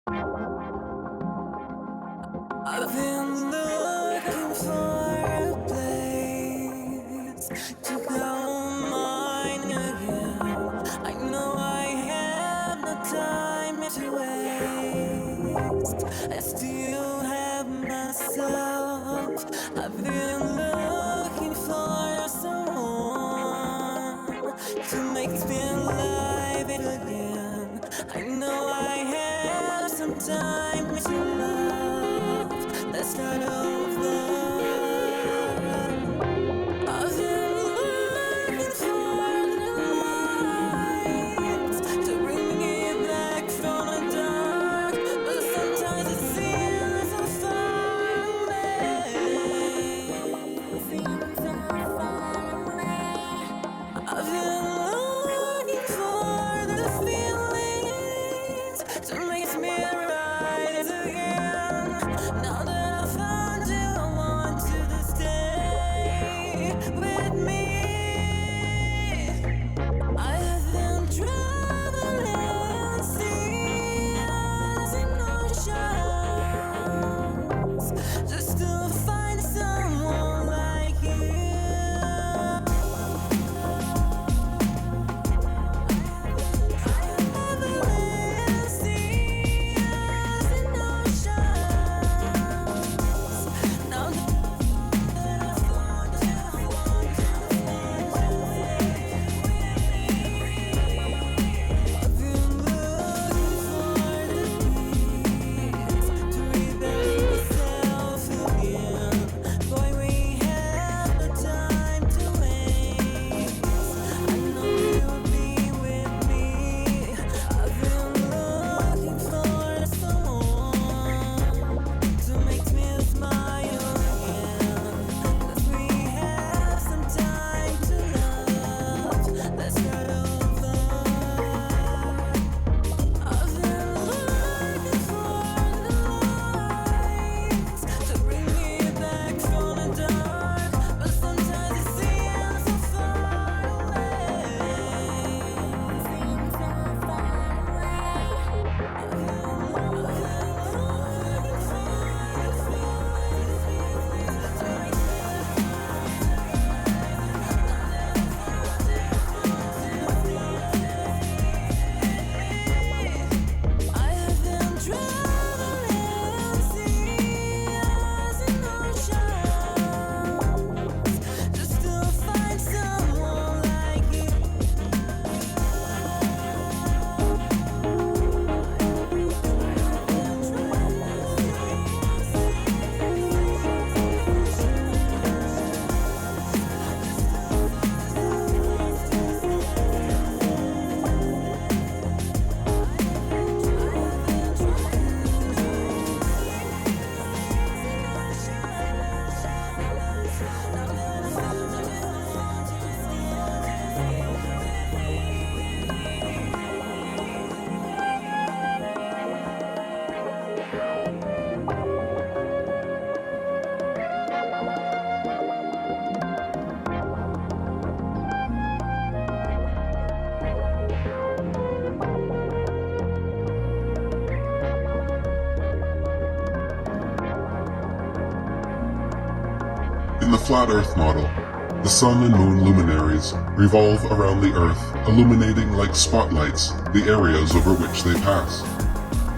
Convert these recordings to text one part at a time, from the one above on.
I've been looking for a place to call mine again. I know I have no time to waste. I still have myself. I've been looking for someone to make me alive again. I know I have some time to love. Let's start over. I've been looking for the lights to bring me back from the dark, but sometimes it seems so far away. I've been looking for the feelings to make me rise again. Now that I found you, I want you to stay with me. I have been traveling seas and oceans just to find someone like you. In the flat Earth model, the Sun and Moon luminaries revolve around the Earth, illuminating like spotlights the areas over which they pass.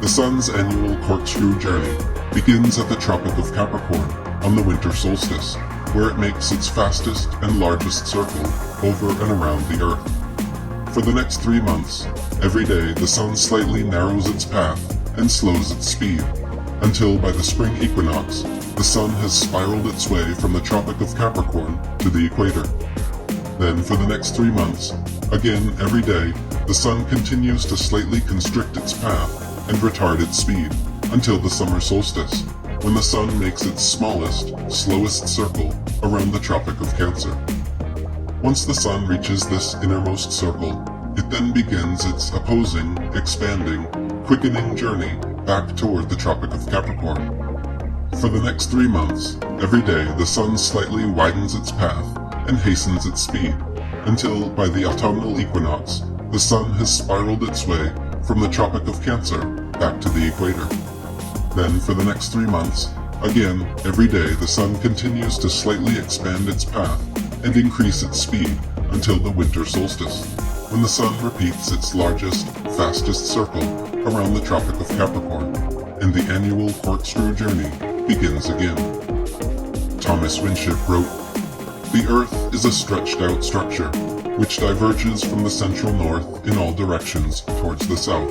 The Sun's annual corkscrew journey begins at the Tropic of Capricorn on the winter solstice, where it makes its fastest and largest circle over and around the Earth. For the next 3 months, every day the Sun slightly narrows its path and slows its speed, until by the spring equinox, the Sun has spiraled its way from the Tropic of Capricorn to the equator. Then for the next 3 months, again every day, the Sun continues to slightly constrict its path and retard its speed, until the summer solstice, when the Sun makes its smallest, slowest circle around the Tropic of Cancer. Once the Sun reaches this innermost circle, it then begins its opposing, expanding, quickening journey back toward the Tropic of Capricorn. For the next 3 months, every day the Sun slightly widens its path and hastens its speed, until by the autumnal equinox, the Sun has spiraled its way from the Tropic of Cancer back to the equator. Then, for the next 3 months, again, every day the sun continues to slightly expand its path and increase its speed until the winter solstice, when the sun repeats its largest, fastest circle around the Tropic of Capricorn, and the annual corkscrew journey begins again. Thomas Winship wrote, "The Earth is a stretched-out structure, which diverges from the central north in all directions towards the south.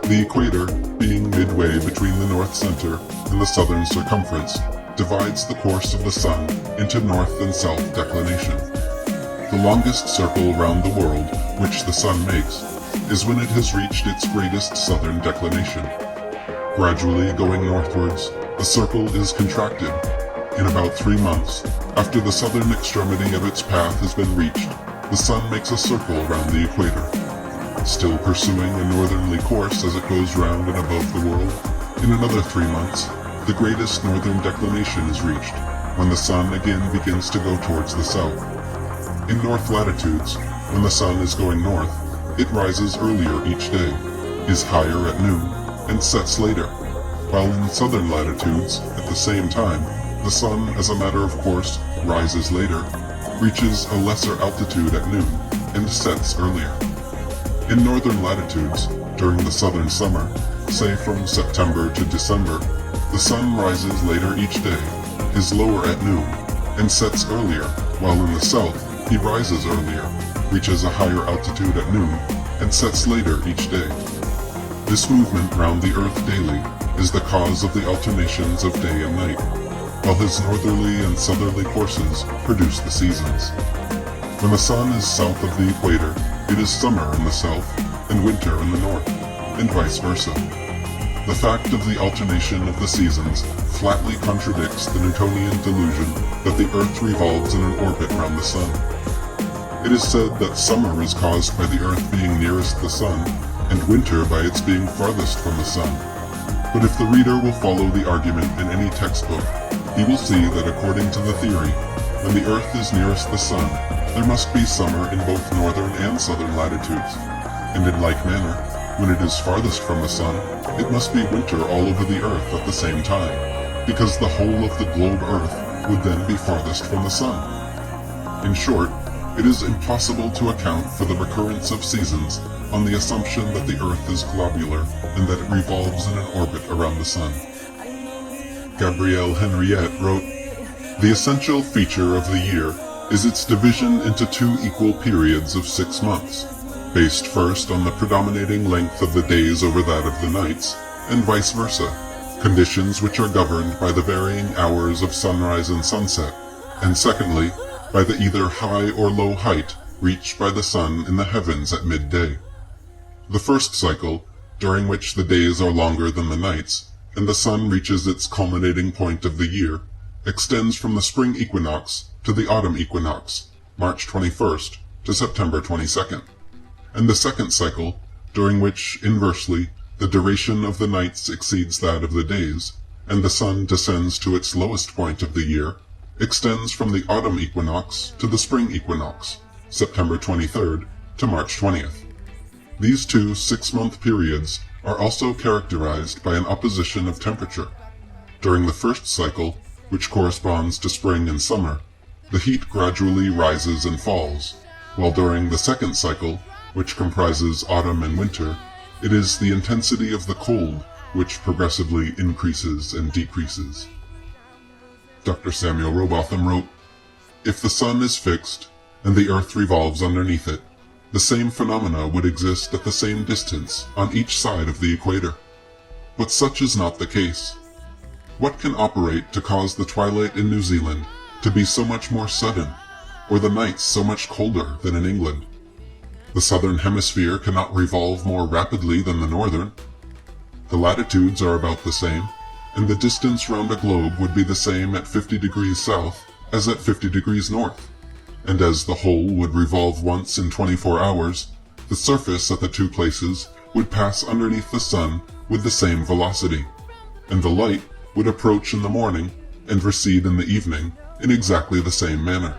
The equator, being midway between the north center and the southern circumference, divides the course of the sun into north and south declination. The longest circle round the world which the sun makes is when it has reached its greatest southern declination. Gradually going northwards, the circle is contracted. In about 3 months, after the southern extremity of its path has been reached, the sun makes a circle round the equator. Still pursuing a northerly course as it goes round and above the world, in another 3 months, the greatest northern declination is reached, when the sun again begins to go towards the south. In north latitudes, when the sun is going north, it rises earlier each day, is higher at noon, and sets later, while in southern latitudes, at the same time, the sun, as a matter of course, rises later, reaches a lesser altitude at noon, and sets earlier. In northern latitudes, during the southern summer, say from September to December, the sun rises later each day, is lower at noon, and sets earlier, while in the south, he rises earlier, reaches a higher altitude at noon, and sets later each day. This movement round the Earth daily is the cause of the alternations of day and night, while his northerly and southerly courses produce the seasons. When the sun is south of the equator, it is summer in the south and winter in the north, and vice versa. The fact of the alternation of the seasons flatly contradicts the Newtonian delusion that the Earth revolves in an orbit round the sun. It is said that summer is caused by the Earth being nearest the sun, and winter by its being farthest from the sun. But if the reader will follow the argument in any textbook, he will see that according to the theory, when the Earth is nearest the sun, there must be summer in both northern and southern latitudes, and in like manner, when it is farthest from the sun, it must be winter all over the Earth at the same time, because the whole of the globe Earth would then be farthest from the sun. In short, it is impossible to account for the recurrence of seasons on the assumption that the Earth is globular and that it revolves in an orbit around the sun. Gabrielle Henriette wrote, "The essential feature of the year is its division into 2 equal periods of 6 months, based first on the predominating length of the days over that of the nights, and vice versa, conditions which are governed by the varying hours of sunrise and sunset, and secondly, by the either high or low height reached by the sun in the heavens at midday. The first cycle, during which the days are longer than the nights, and the sun reaches its culminating point of the year, extends from the spring equinox to the autumn equinox, March 21st to September 22nd. And the second cycle, during which, inversely, the duration of the nights exceeds that of the days, and the sun descends to its lowest point of the year, extends from the autumn equinox to the spring equinox, September 23rd to March 20th. These 2 6-month periods are also characterized by an opposition of temperature. During the first cycle, which corresponds to spring and summer, the heat gradually rises and falls, while during the second cycle, which comprises autumn and winter, it is the intensity of the cold which progressively increases and decreases." Dr. Samuel Rowbotham wrote, "If the sun is fixed, and the Earth revolves underneath it, the same phenomena would exist at the same distance on each side of the equator. But such is not the case. What can operate to cause the twilight in New Zealand to be so much more sudden, or the nights so much colder than in England? The southern hemisphere cannot revolve more rapidly than the northern. The latitudes are about the same, and the distance round a globe would be the same at 50 degrees south as at 50 degrees north. And as the whole would revolve once in 24 hours, the surface at the 2 places would pass underneath the sun with the same velocity, and the light would approach in the morning and recede in the evening in exactly the same manner.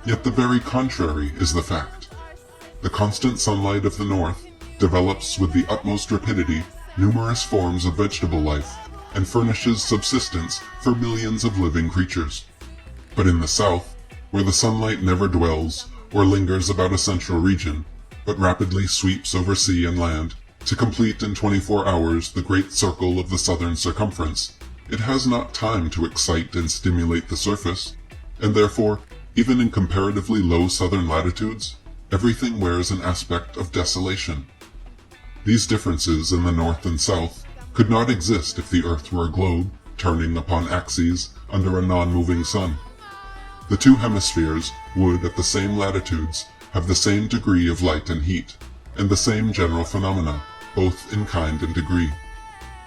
Yet the very contrary is the fact. The constant sunlight of the north develops with the utmost rapidity numerous forms of vegetable life and furnishes subsistence for millions of living creatures. But in the south, where the sunlight never dwells or lingers about a central region, but rapidly sweeps over sea and land to complete in 24 hours the great circle of the southern circumference, it has not time to excite and stimulate the surface, and therefore, even in comparatively low southern latitudes, everything wears an aspect of desolation. These differences in the north and south could not exist if the earth were a globe turning upon axes under a non-moving sun. The two hemispheres would, at the same latitudes, have the same degree of light and heat, and the same general phenomena, both in kind and degree.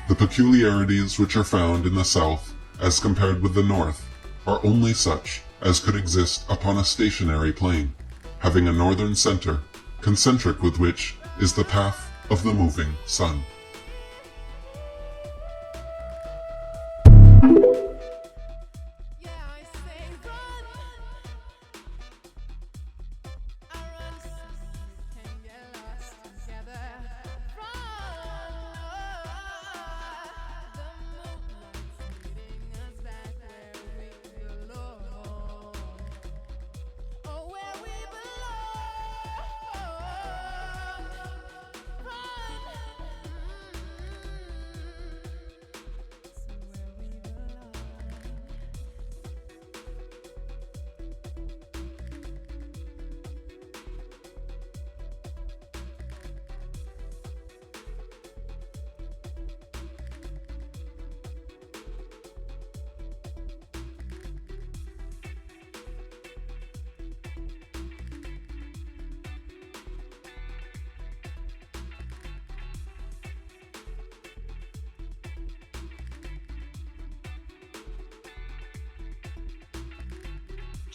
The peculiarities which are found in the south, as compared with the north, are only such as could exist upon a stationary plane, having a northern center, concentric with which is the path of the moving sun.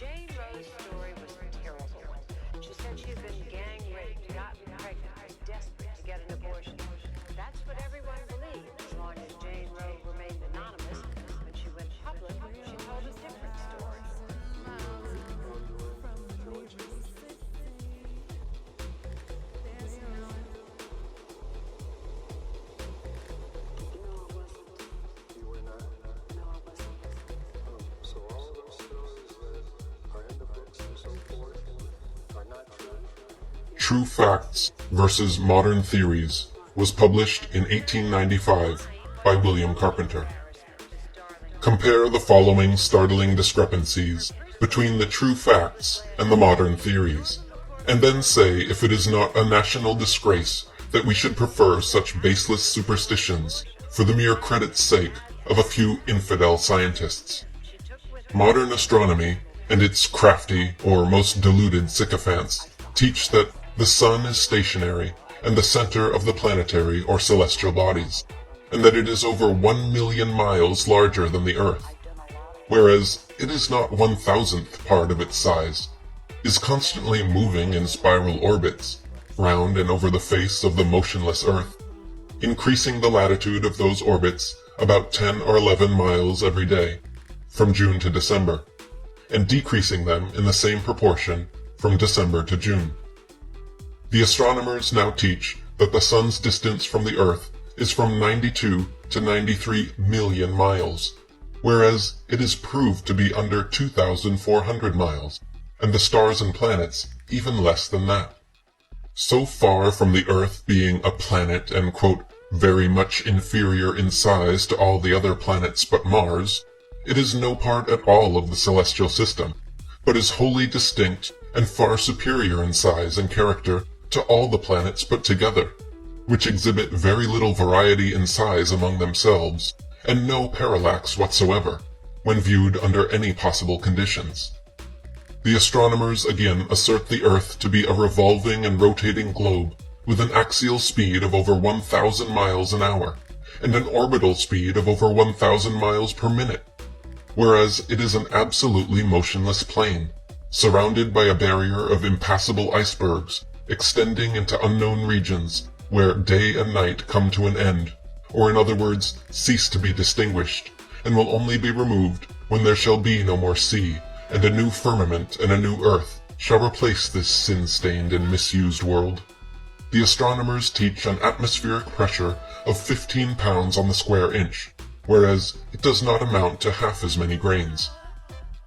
Jane Rose's story was terrible. She said she'd been gang raped, gotten pregnant, was desperate to get an abortion. That's what everyone believed, as long as Jane Rose remained anonymous. When she went public, she told a different story. True Facts versus Modern Theories was published in 1895 by William Carpenter. Compare the following startling discrepancies between the true facts and the modern theories, and then say if it is not a national disgrace that we should prefer such baseless superstitions for the mere credit's sake of a few infidel scientists. Modern astronomy and its crafty or most deluded sycophants teach that the sun is stationary and the center of the planetary or celestial bodies, and that it is over 1 million miles larger than the earth, whereas it is not 1,000th part of its size, is constantly moving in spiral orbits, round and over the face of the motionless earth, increasing the latitude of those orbits about 10 or 11 miles every day, from June to December, and decreasing them in the same proportion from December to June. The astronomers now teach that the sun's distance from the earth is from 92 to 93 million miles, whereas it is proved to be under 2,400 miles, and the stars and planets even less than that. So far from the earth being a planet and, quote, very much inferior in size to all the other planets but Mars, it is no part at all of the celestial system, but is wholly distinct and far superior in size and character to all the planets put together, which exhibit very little variety in size among themselves, and no parallax whatsoever, when viewed under any possible conditions. The astronomers again assert the Earth to be a revolving and rotating globe with an axial speed of over 1,000 miles an hour, and an orbital speed of over 1,000 miles per minute, whereas it is an absolutely motionless plane, surrounded by a barrier of impassable icebergs, extending into unknown regions where day and night come to an end, or in other words, cease to be distinguished, and will only be removed when there shall be no more sea, and a new firmament and a new earth shall replace this sin-stained and misused world. The astronomers teach an atmospheric pressure of 15 pounds on the square inch, whereas it does not amount to half as many grains.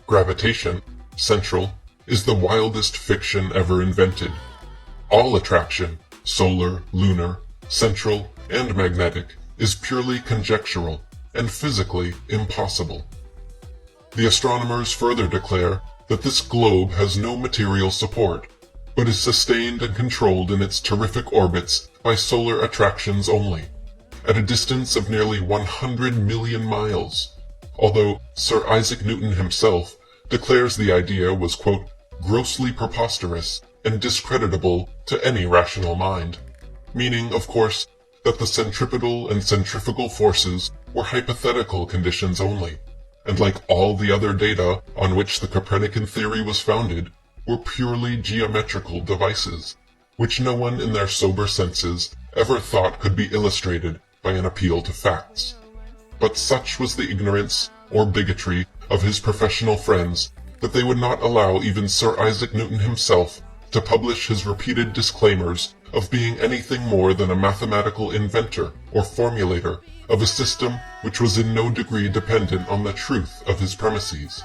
Gravitation, central, is the wildest fiction ever invented. All attraction, solar, lunar, central, and magnetic, is purely conjectural and physically impossible. The astronomers further declare that this globe has no material support, but is sustained and controlled in its terrific orbits by solar attractions only, at a distance of nearly 100 million miles, although Sir Isaac Newton himself declares the idea was, quote, grossly preposterous and discreditable to any rational mind, meaning, of course, that the centripetal and centrifugal forces were hypothetical conditions only, and like all the other data on which the Copernican theory was founded, were purely geometrical devices, which no one in their sober senses ever thought could be illustrated by an appeal to facts. But such was the ignorance or bigotry of his professional friends that they would not allow even Sir Isaac Newton himself to publish his repeated disclaimers of being anything more than a mathematical inventor or formulator of a system which was in no degree dependent on the truth of his premises.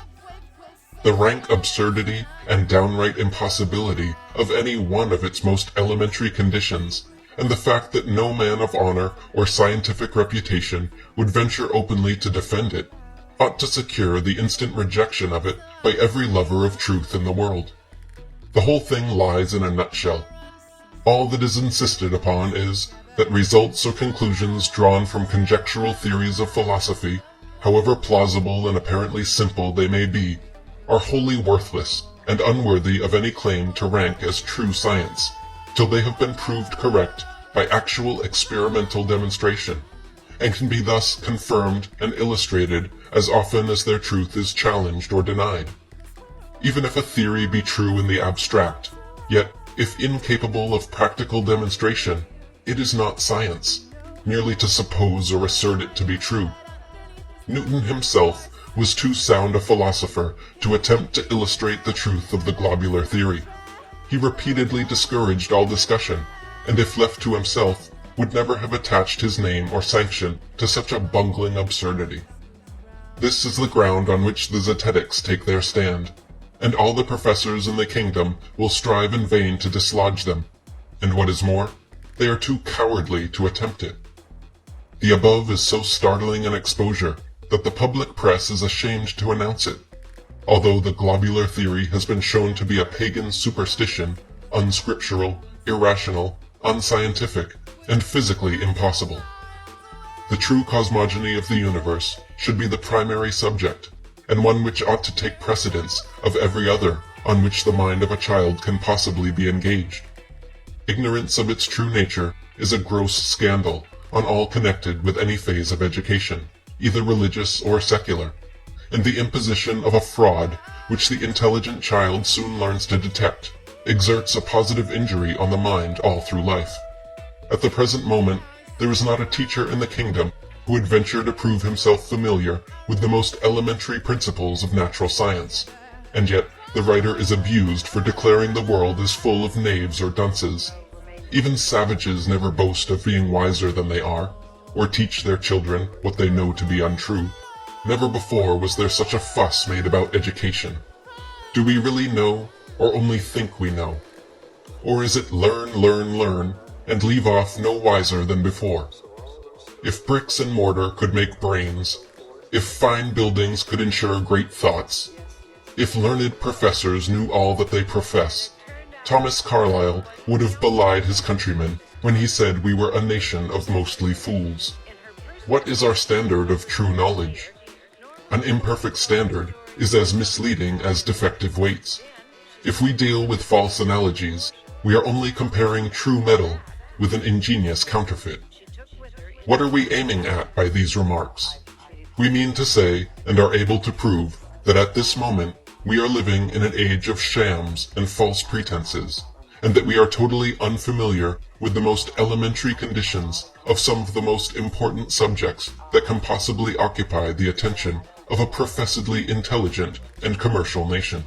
The rank absurdity and downright impossibility of any one of its most elementary conditions, and the fact that no man of honor or scientific reputation would venture openly to defend it, ought to secure the instant rejection of it by every lover of truth in the world. The whole thing lies in a nutshell. All that is insisted upon is that results or conclusions drawn from conjectural theories of philosophy, however plausible and apparently simple they may be, are wholly worthless and unworthy of any claim to rank as true science, till they have been proved correct by actual experimental demonstration, and can be thus confirmed and illustrated as often as their truth is challenged or denied. Even if a theory be true in the abstract, yet if incapable of practical demonstration, it is not science, merely to suppose or assert it to be true. Newton himself was too sound a philosopher to attempt to illustrate the truth of the globular theory. He repeatedly discouraged all discussion, and if left to himself, would never have attached his name or sanction to such a bungling absurdity. This is the ground on which the Zetetics take their stand, and all the professors in the kingdom will strive in vain to dislodge them, and what is more, they are too cowardly to attempt it. The above is so startling an exposure that the public press is ashamed to announce it, although the globular theory has been shown to be a pagan superstition, unscriptural, irrational, unscientific, and physically impossible. The true cosmogony of the universe should be the primary subject, and one which ought to take precedence of every other on which the mind of a child can possibly be engaged. Ignorance of its true nature is a gross scandal on all connected with any phase of education, either religious or secular, and the imposition of a fraud which the intelligent child soon learns to detect exerts a positive injury on the mind all through life. At the present moment, there is not a teacher in the kingdom who would venture to prove himself familiar with the most elementary principles of natural science, and yet the writer is abused for declaring the world is full of knaves or dunces. Even savages never boast of being wiser than they are, or teach their children what they know to be untrue. Never before was there such a fuss made about education. Do we really know, or only think we know? Or is it learn, learn, learn, and leave off no wiser than before? If bricks and mortar could make brains, if fine buildings could ensure great thoughts, if learned professors knew all that they profess, Thomas Carlyle would have belied his countrymen when he said we were a nation of mostly fools. What is our standard of true knowledge? An imperfect standard is as misleading as defective weights. If we deal with false analogies, we are only comparing true metal with an ingenious counterfeit. What are we aiming at by these remarks? We mean to say, and are able to prove, that at this moment we are living in an age of shams and false pretenses, and that we are totally unfamiliar with the most elementary conditions of some of the most important subjects that can possibly occupy the attention of a professedly intelligent and commercial nation.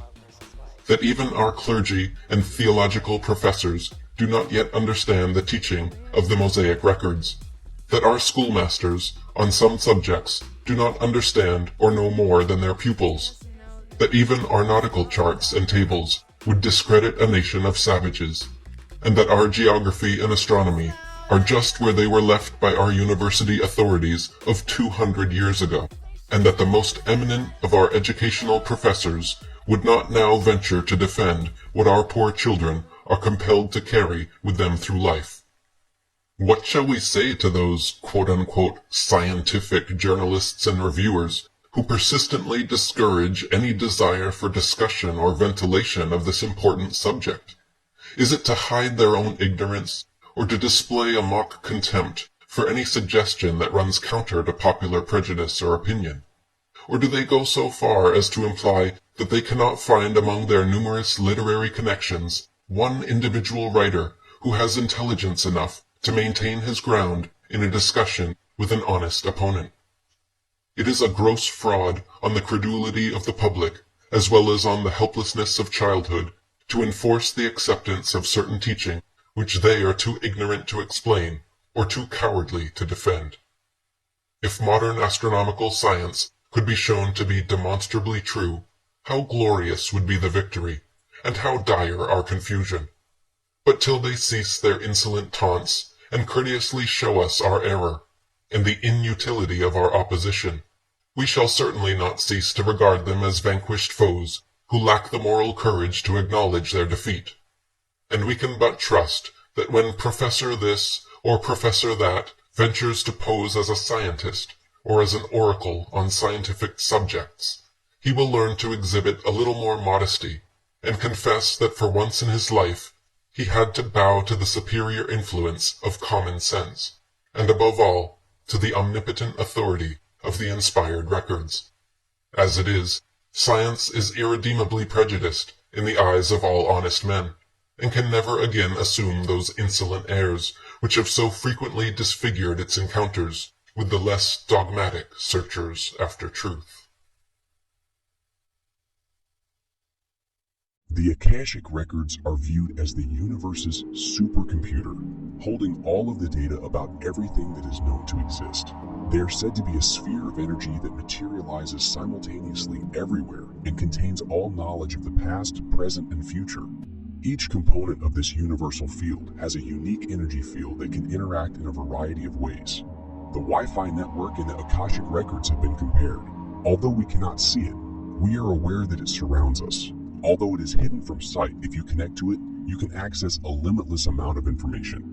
That even our clergy and theological professors do not yet understand the teaching of the Mosaic records, that our schoolmasters, on some subjects, do not understand or know more than their pupils, that even our nautical charts and tables would discredit a nation of savages, and that our geography and astronomy are just where they were left by our university authorities of 200 years ago, and that the most eminent of our educational professors would not now venture to defend what our poor children are compelled to carry with them through life. What shall we say to those quote-unquote scientific journalists and reviewers who persistently discourage any desire for discussion or ventilation of this important subject? Is it to hide their own ignorance, or to display a mock contempt for any suggestion that runs counter to popular prejudice or opinion? Or do they go so far as to imply that they cannot find among their numerous literary connections one individual writer who has intelligence enough to maintain his ground in a discussion with an honest opponent? It is a gross fraud on the credulity of the public, as well as on the helplessness of childhood, to enforce the acceptance of certain teaching which they are too ignorant to explain or too cowardly to defend. If modern astronomical science could be shown to be demonstrably true, how glorious would be the victory, and how dire our confusion. But till they cease their insolent taunts, and courteously show us our error, and the inutility of our opposition, we shall certainly not cease to regard them as vanquished foes, who lack the moral courage to acknowledge their defeat. And we can but trust that when Professor this or Professor that ventures to pose as a scientist, or as an oracle on scientific subjects, he will learn to exhibit a little more modesty, and confess that for once in his life he had to bow to the superior influence of common sense, and above all, to the omnipotent authority of the inspired records. As it is, science is irredeemably prejudiced in the eyes of all honest men, and can never again assume those insolent airs which have so frequently disfigured its encounters with the less dogmatic searchers after truth. The Akashic Records are viewed as the universe's supercomputer, holding all of the data about everything that is known to exist. They are said to be a sphere of energy that materializes simultaneously everywhere and contains all knowledge of the past, present, and future. Each component of this universal field has a unique energy field that can interact in a variety of ways. The Wi-Fi network and the Akashic Records have been compared. Although we cannot see it, we are aware that it surrounds us. Although it is hidden from sight, if you connect to it, you can access a limitless amount of information.